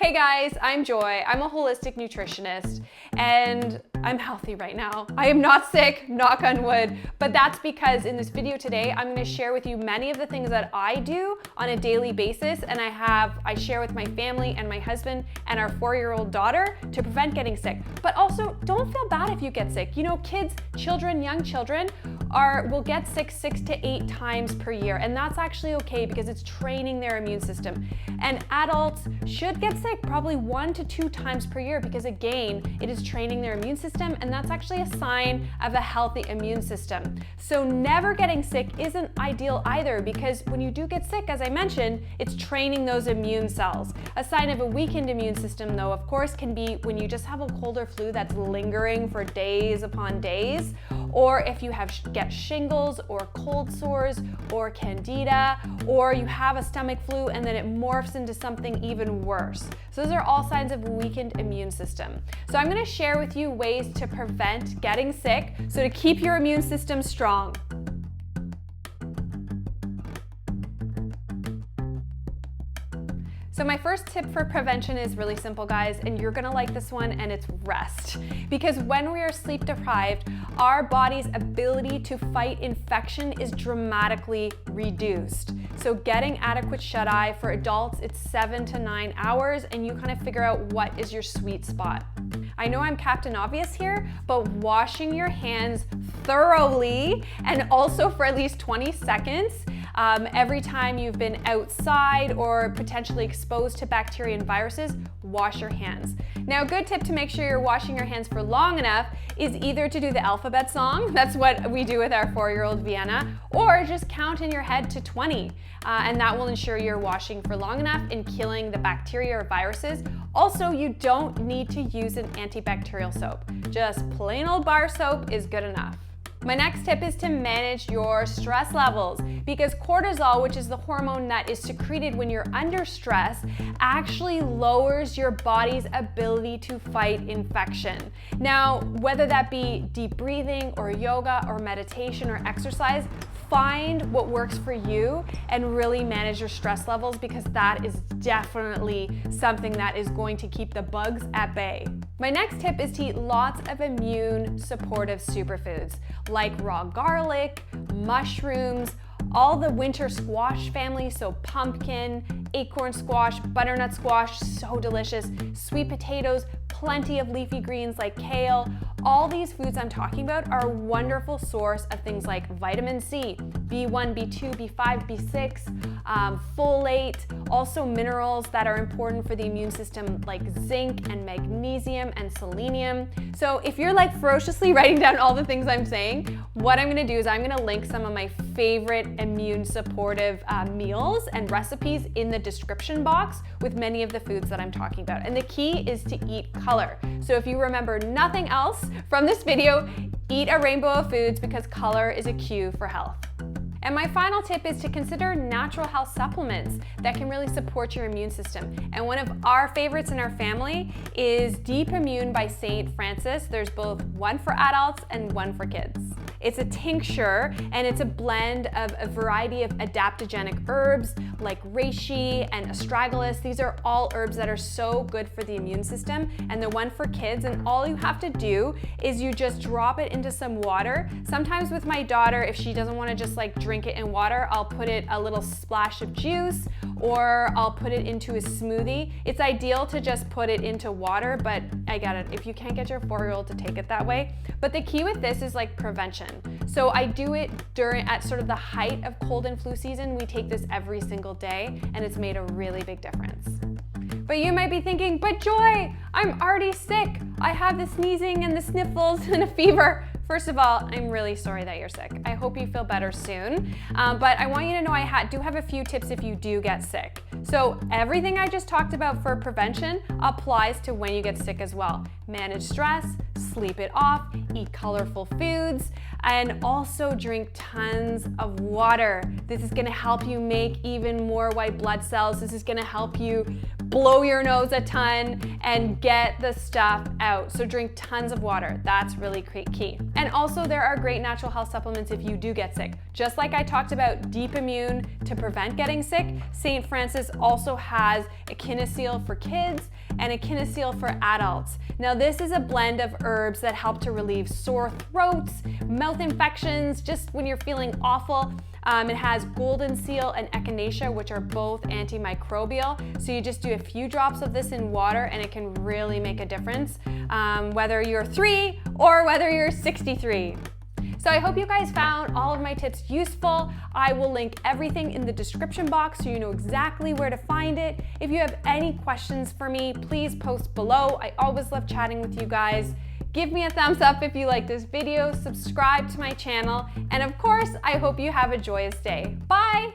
Hey guys, I'm Joy. I'm a holistic nutritionist and I'm healthy right now. I am not sick, knock on wood, but that's because in this video today, I'm gonna share with you many of the things that I do on a daily basis and I share with my family and my husband and our 4-year-old daughter to prevent getting sick. But also, don't feel bad if you get sick. You know, kids, children, young children will get sick 6 to 8 times per year, and that's actually okay because it's training their immune system. And adults should get sick probably 1 to 2 times per year because again, it is training their immune system, and that's actually a sign of a healthy immune system. So never getting sick isn't ideal either because when you do get sick, as I mentioned, it's training those immune cells. A sign of a weakened immune system though, of course, can be when you just have a cold or flu that's lingering for days upon days, or if you get shingles or cold sores or candida, or you have a stomach flu and then it morphs into something even worse. So those are all signs of a weakened immune system. So I'm gonna share with you ways to prevent getting sick, so to keep your immune system strong. So my first tip for prevention is really simple, guys, and you're gonna like this one, and it's rest. Because when we are sleep deprived, our body's ability to fight infection is dramatically reduced. So getting adequate shut-eye for adults, it's 7 to 9 hours, and you kind of figure out what is your sweet spot. I know I'm Captain Obvious here, but washing your hands thoroughly and also for at least 20 seconds every time you've been outside or potentially exposed to bacteria and viruses, wash your hands. Now, a good tip to make sure you're washing your hands for long enough is either to do the alphabet song, that's what we do with our 4-year-old Vienna, or just count in your head to 20, and that will ensure you're washing for long enough and killing the bacteria or viruses. Also, you don't need to use an antibacterial soap. Just plain old bar soap is good enough. My next tip is to manage your stress levels because cortisol, which is the hormone that is secreted when you're under stress, actually lowers your body's ability to fight infection. Now, whether that be deep breathing or yoga or meditation or exercise, find what works for you and really manage your stress levels because that is definitely something that is going to keep the bugs at bay. My next tip is to eat lots of immune supportive superfoods like raw garlic, mushrooms, all the winter squash family, so pumpkin, acorn squash, butternut squash, so delicious, sweet potatoes, plenty of leafy greens like kale. All these foods I'm talking about are a wonderful source of things like vitamin C, B1, B2, B5, B6, folate, also minerals that are important for the immune system like zinc and magnesium and selenium. So if you're like ferociously writing down all the things I'm saying, what I'm gonna do is I'm gonna link some of my favorite immune supportive meals and recipes in the description box with many of the foods that I'm talking about. And the key is to eat color. So if you remember nothing else from this video, eat a rainbow of foods because color is a cue for health. And my final tip is to consider natural health supplements that can really support your immune system. And one of our favorites in our family is Deep Immune by St. Francis. There's both one for adults and one for kids. It's a tincture and it's a blend of a variety of adaptogenic herbs like reishi and astragalus. These are all herbs that are so good for the immune system. And the one for kids, and all you have to do is you just drop it into some water. Sometimes with my daughter, if she doesn't want to just like drink it in water, I'll put it a little splash of juice or I'll put it into a smoothie. It's ideal to just put it into water, but I get it if you can't get your 4-year-old to take it that way. But the key with this is like prevention. So I do it at sort of the height of cold and flu season. We take this every single day and it's made a really big difference. But you might be thinking, but Joy, I'm already sick. I have the sneezing and the sniffles and a fever. First of all, I'm really sorry that you're sick. I hope you feel better soon. But I want you to know I do have a few tips if you do get sick. So everything I just talked about for prevention applies to when you get sick as well. Manage stress, sleep it off, eat colorful foods, and also drink tons of water. This is gonna help you make even more white blood cells. This is gonna help you blow your nose a ton and get the stuff out. So drink tons of water. That's really key. And also there are great natural health supplements if you do get sick. Just like I talked about Deep Immune to prevent getting sick, St. Francis also has Echinacea for kids and Echinocele for adults. Now this is a blend of herbs that help to relieve sore throats, mouth infections, just when you're feeling awful. It has golden seal and echinacea, which are both antimicrobial. So you just do a few drops of this in water and it can really make a difference, whether you're 3 or whether you're 63. So I hope you guys found all of my tips useful. I will link everything in the description box so you know exactly where to find it. If you have any questions for me, please post below. I always love chatting with you guys. Give me a thumbs up if you like this video, subscribe to my channel, and of course, I hope you have a joyous day. Bye!